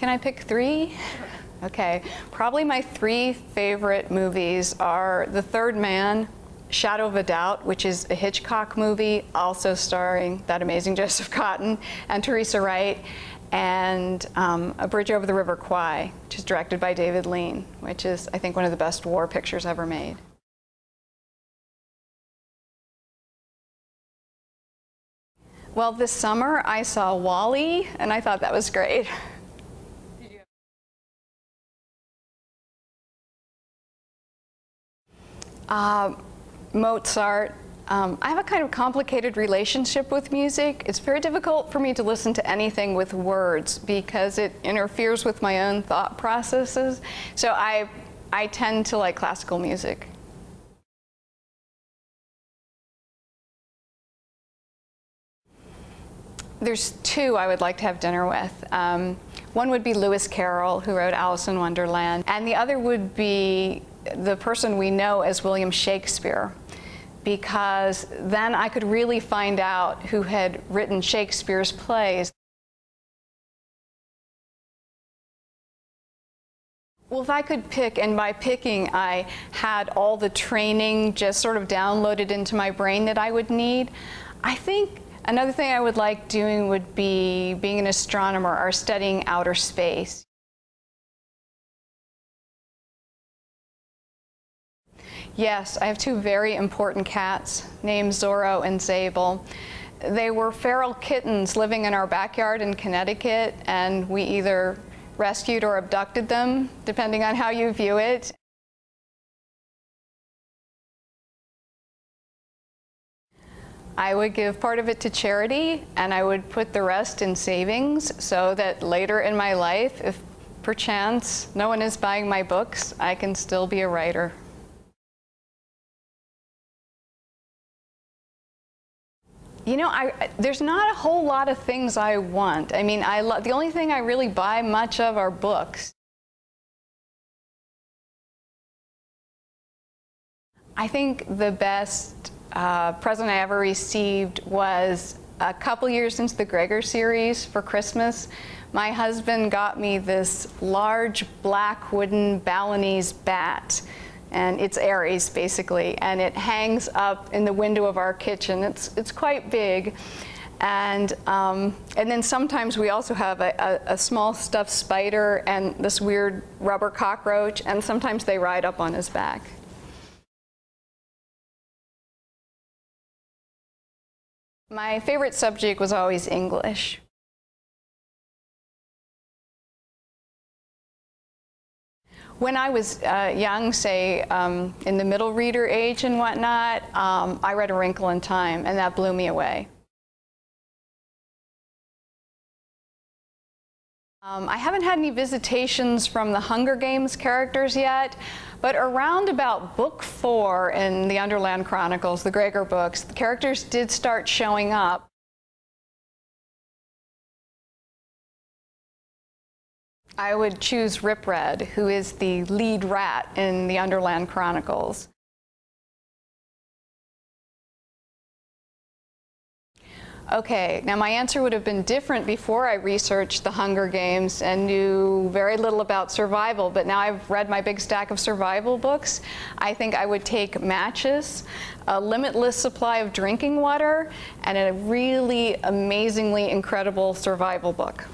Can I pick three? Okay, probably my three favorite movies are The Third Man, Shadow of a Doubt, which is a Hitchcock movie, also starring that amazing Joseph Cotten and Teresa Wright, and A Bridge Over the River Kwai, which is directed by David Lean, which is, I think, one of the best war pictures ever made. Well, this summer I saw WALL-E, and I thought that was great. Mozart. I have a kind of complicated relationship with music. It's very difficult for me to listen to anything with words because it interferes with my own thought processes. So I tend to like classical music. There's two I would like to have dinner with. One would be Lewis Carroll, who wrote Alice in Wonderland, and the other would be the person we know as William Shakespeare, because then I could really find out who had written Shakespeare's plays. Well, if I could pick, and by picking I had all the training just sort of downloaded into my brain that I would need, I think another thing I would like doing would be being an astronomer or studying outer space. Yes, I have two very important cats named Zorro and Zabel. They were feral kittens living in our backyard in Connecticut, and we either rescued or abducted them, depending on how you view it. I would give part of it to charity, and I would put the rest in savings so that later in my life, if perchance no one is buying my books, I can still be a writer. You know, there's not a whole lot of things I want. I mean, the only thing I really buy much of are books. I think the best present I ever received was a couple years into the Gregor series for Christmas. My husband got me this large black wooden Balinese bat. And it's Aries, basically, and it hangs up in the window of our kitchen. It's quite big. And then sometimes we also have a small stuffed spider and this weird rubber cockroach, and sometimes they ride up on his back. My favorite subject was always English. When I was young, say in the middle reader age and whatnot, I read A Wrinkle in Time, and that blew me away. I haven't had any visitations from the Hunger Games characters yet, but around about book 4 in the Underland Chronicles, the Gregor books, the characters did start showing up. I would choose Rip Red, who is the lead rat in the Underland Chronicles. Okay, now my answer would have been different before I researched the Hunger Games and knew very little about survival, but now I've read my big stack of survival books. I think I would take matches, a limitless supply of drinking water, and a really amazingly incredible survival book.